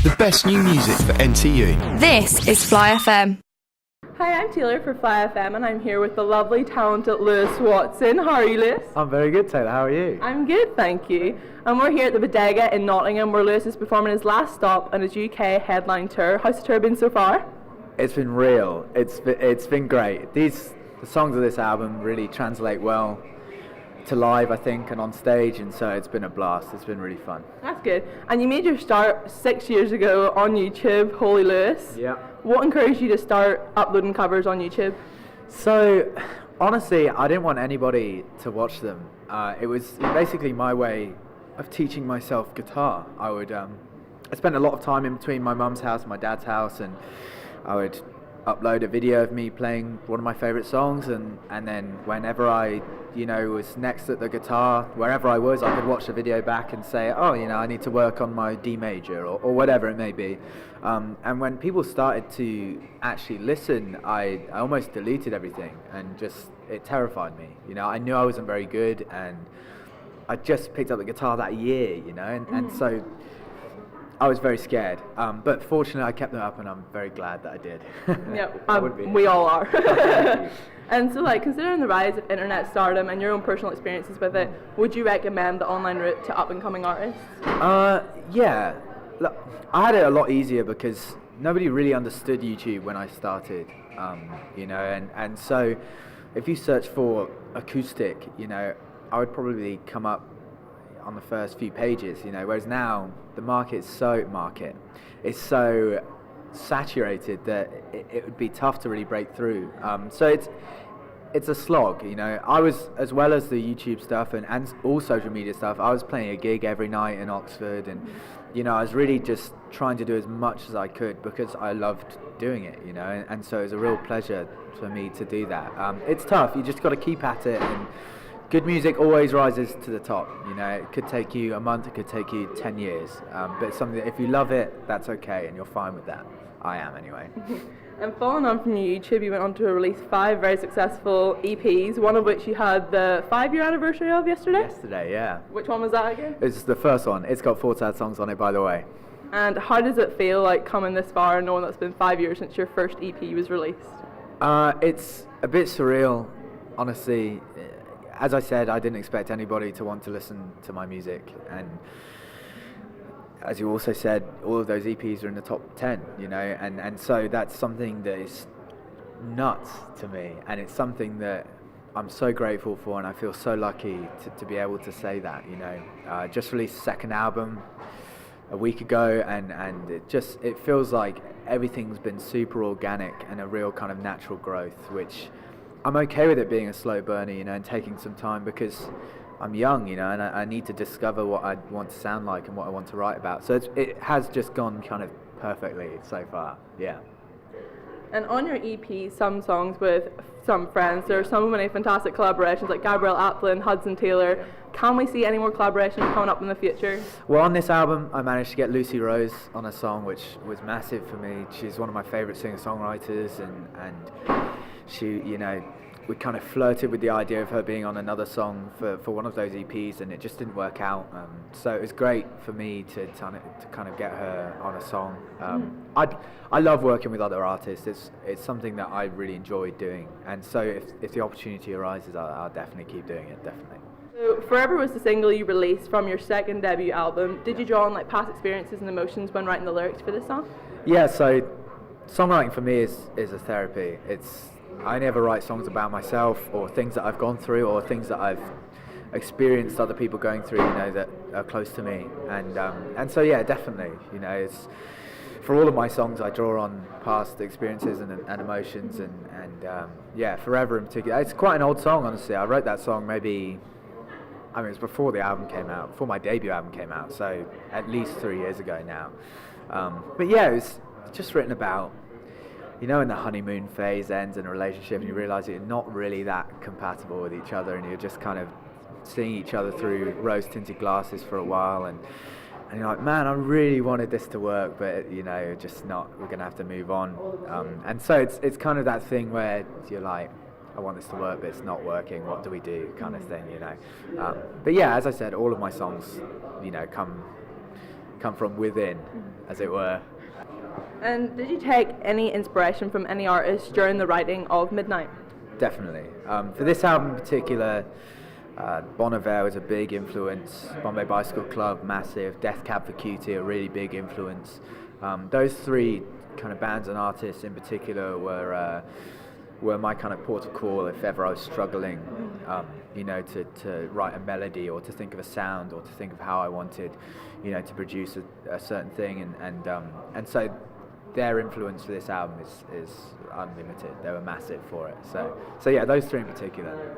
The best new music for NTU. This is Fly FM. Hi, I'm Taylor for Fly FM, and I'm here with the lovely, talented Lewis Watson. How are you, Lewis? I'm very good, Taylor. How are you? I'm good, thank you. And we're here at the Bodega in Nottingham, where Lewis is performing his last stop on his UK headline tour. How's the tour been so far? It's been real. It's been great. The songs of this album really translate well to live, I think, and on stage, and so it's been a blast. It's been really fun. That's good. And you made your start 6 years ago on YouTube, Holy Lewis. Yeah. What encouraged you to start uploading covers on YouTube? So, honestly, I didn't want anybody to watch them. It was basically my way of teaching myself guitar. I spent a lot of time in between my mum's house and my dad's house, and I would upload a video of me playing one of my favourite songs, and then whenever I was next at the guitar, wherever I was, I could watch the video back and say, I need to work on my D major or whatever it may be. And when people started to actually listen, I almost deleted everything, and it terrified me. I knew I wasn't very good, and I just picked up the guitar that year, and so I was very scared, but fortunately I kept them up, and I'm very glad that I did. Yeah, we all are. And so, considering the rise of internet stardom and your own personal experiences with it, would you recommend the online route to up-and-coming artists? Yeah. Look, I had it a lot easier because nobody really understood YouTube when I started, and so if you search for acoustic, I would probably come up on the first few pages, whereas now the market is so saturated that it would be tough to really break through. So it's a slog, I was, as well as the YouTube stuff and all social media stuff, I was playing a gig every night in Oxford, and I was really just trying to do as much as I could because I loved doing it, and so it was a real pleasure for me to do that. It's tough, you just got to keep at it, and good music always rises to the top. It could take you a month, it could take you 10 years, but it's something that if you love it, that's okay, and you're fine with that. I am, anyway. And following on from your YouTube, you went on to release 5 very successful EPs, one of which you had the 5-year anniversary of yesterday? Yesterday, yeah. Which one was that again? It's the first one. It's got 4 sad songs on it, by the way. And how does it feel like coming this far and knowing that it's been 5 years since your first EP was released? It's a bit surreal, honestly. As I said, I didn't expect anybody to want to listen to my music, and as you also said, all of those EPs are in the top 10, and so that's something that is nuts to me, and it's something that I'm so grateful for, and I feel so lucky to be able to say that. Just released a second album a week ago, and it feels like everything's been super organic and a real kind of natural growth, which I'm okay with it being a slow burner, and taking some time because I'm young, and I need to discover what I want to sound like and what I want to write about. So it has just gone kind of perfectly so far, yeah. And on your EP, some songs with some friends, there are so many fantastic collaborations like Gabrielle Aplin, Hudson Taylor. Can we see any more collaborations coming up in the future? Well, on this album, I managed to get Lucy Rose on a song, which was massive for me. She's one of my favourite singer-songwriters, and she, we kind of flirted with the idea of her being on another song for one of those EPs, and it just didn't work out. So it was great for me to kind of get her on a song. I love working with other artists. It's something that I really enjoy doing, and so if the opportunity arises, I'll definitely keep doing it, definitely. So Forever was the single you released from your second debut album. Did you draw on past experiences and emotions when writing the lyrics for this song? Yeah, so songwriting for me is a therapy. I never write songs about myself or things that I've gone through or things that I've experienced other people going through, that are close to me. And so yeah, definitely, it's for all of my songs I draw on past experiences and emotions, and yeah, Forever in particular. It's quite an old song, honestly. I wrote that song it was before the album came out, before my debut album came out, so at least 3 years ago now. But yeah, it was just written about, when the honeymoon phase ends in a relationship and you realise that you're not really that compatible with each other, and you're just kind of seeing each other through rose-tinted glasses for a while, and you're like, man, I really wanted this to work, but just not. We're gonna have to move on. And so it's kind of that thing where you're like, I want this to work, but it's not working. What do we do? Kind of thing, But yeah, as I said, all of my songs, come come from within, as it were. And did you take any inspiration from any artists during the writing of Midnight? Definitely. For this album in particular, Bon Iver was a big influence. Bombay Bicycle Club, massive. Death Cab for Cutie, a really big influence. Those three kind of bands and artists in particular were my kind of port of call if ever I was struggling, to write a melody or to think of a sound or to think of how I wanted, to produce a certain thing, and so their influence for this album is unlimited. They were massive for it. So yeah, those three in particular.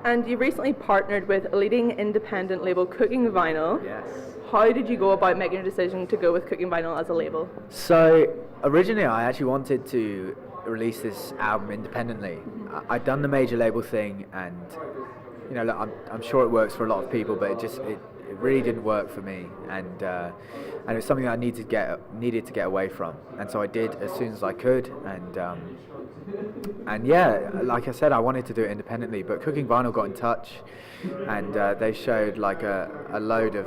And you recently partnered with a leading independent label, Cooking Vinyl. Yes. How did you go about making a decision to go with Cooking Vinyl as a label? So originally I actually wanted to release this album independently. I'd done the major label thing, and look, I'm sure it works for a lot of people, but it really didn't work for me, and it was something that I needed to get away from, and so I did as soon as I could, and yeah, like I said, I wanted to do it independently, but Cooking Vinyl got in touch, and they showed like a load of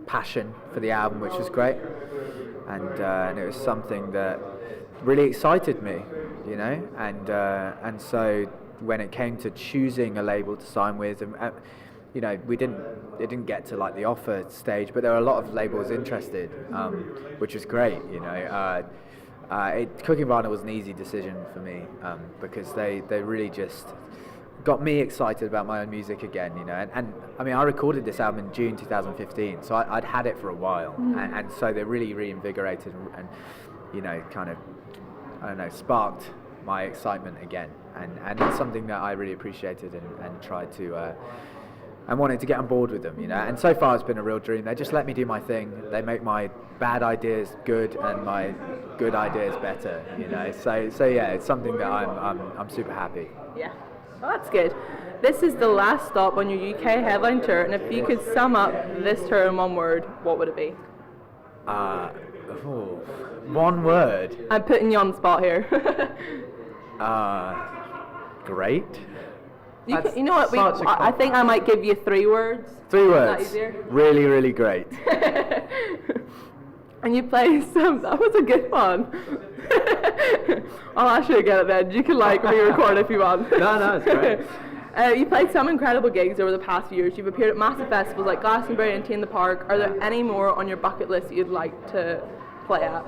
passion for the album, which was great, and it was something that really excited me, and so when it came to choosing a label to sign with, it didn't get to like the offer stage, but there were a lot of labels interested, which was great, Cooking Vinyl was an easy decision for me, because they really just got me excited about my own music again, and I mean, I recorded this album in June 2015, so I'd had it for a while, and so they really reinvigorated and kind of, I don't know, sparked my excitement again, and it's something that I really appreciated and tried to and wanted to get on board with them, and so far it's been a real dream. They just let me do my thing. They make my bad ideas good and my good ideas better, so yeah, it's something that I'm super happy. Yeah, well, that's good. This is the last stop on your UK headline tour, and if you could sum up this tour in one word, what would it be? One word. I'm putting you on the spot here. Great. You know what? I think I might give you 3 words. 3 words. Is that easier? Really, really great. And you play some. That was a good one. I'll actually get it then. You can re-record if you want. No, it's great. You played some incredible gigs over the past few years. You've appeared at massive festivals like Glastonbury and Tea in the Park. Are there any more on your bucket list that you'd like to play at?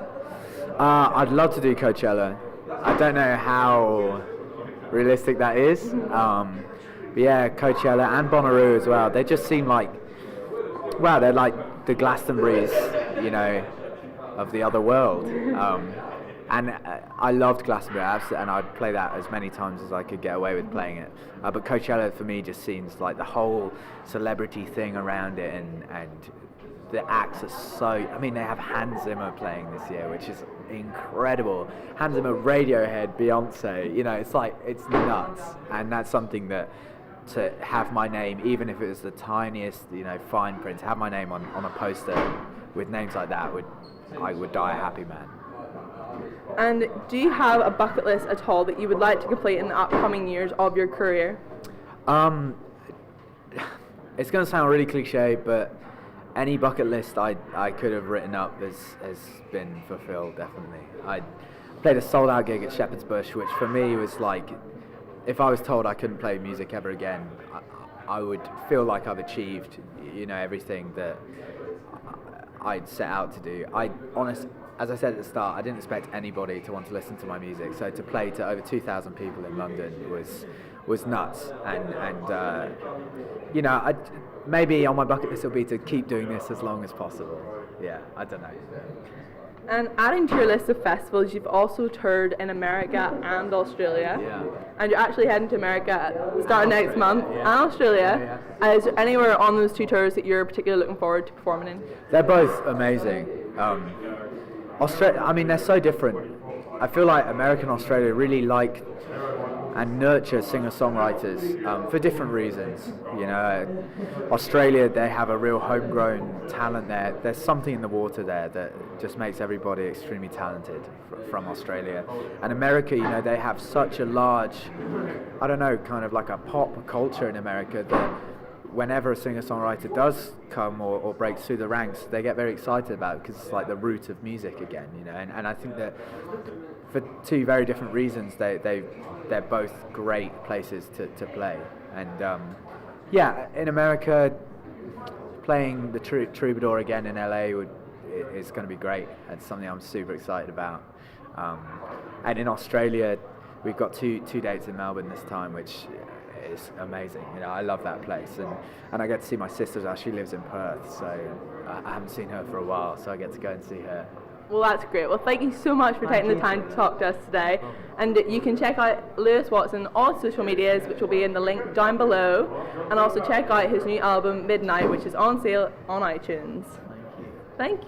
I'd love to do Coachella. I don't know how realistic that is. But yeah, Coachella and Bonnaroo as well. They just seem like, wow, they're like the Glastonburys, of the other world. And I loved Glastonbury, and I'd play that as many times as I could get away with playing it. But Coachella for me just seems like the whole celebrity thing around it, and the acts are so. I mean, they have Hans Zimmer playing this year, which is incredible. Hans Zimmer, Radiohead, Beyonce. It's nuts, and that's something that to have my name, even if it was the tiniest, fine print, to have my name on a poster with names like that, I would die a happy man. And do you have a bucket list at all that you would like to complete in the upcoming years of your career? It's going to sound really cliche, but any bucket list I could have written up has been fulfilled, definitely. I played a sold-out gig at Shepherd's Bush, which for me was like, if I was told I couldn't play music ever again, I would feel like I've achieved, everything that I'd set out to do. As I said at the start, I didn't expect anybody to want to listen to my music, so to play to over 2,000 people in London was nuts, and maybe on my bucket list will be to keep doing this as long as possible. Yeah, I don't know. And adding to your list of festivals, you've also toured in America and Australia. Yeah. And you're actually heading to America at the start of next month, Yeah. and Australia. Yeah. Is there anywhere on those 2 tours that you're particularly looking forward to performing in? They're both amazing. Australia, I mean, they're so different. I feel like America and Australia really like and nurture singer-songwriters for different reasons. Australia, they have a real homegrown talent there. There's something in the water there that just makes everybody extremely talented from Australia. And America, they have such a large, I don't know, kind of like a pop culture in America that whenever a singer-songwriter does come or breaks through the ranks, they get very excited about it because it's like the root of music again, you know. And I think that for two very different reasons, they're both great places to play. And yeah, in America, playing the Troubadour again in LA is going to be great. It's something I'm super excited about. And in Australia, we've got two dates in Melbourne this time, which is amazing. You know, I love that place, and I get to see my sister now. She lives in Perth, so I haven't seen her for a while, so I get to go and see her. Well, that's great. Well, thank you so much for taking the time to talk to us today. And you can check out Lewis Watson on all social medias, which will be in the link down below. And also check out his new album, Midnight, which is on sale on iTunes. Thank you. Thank you.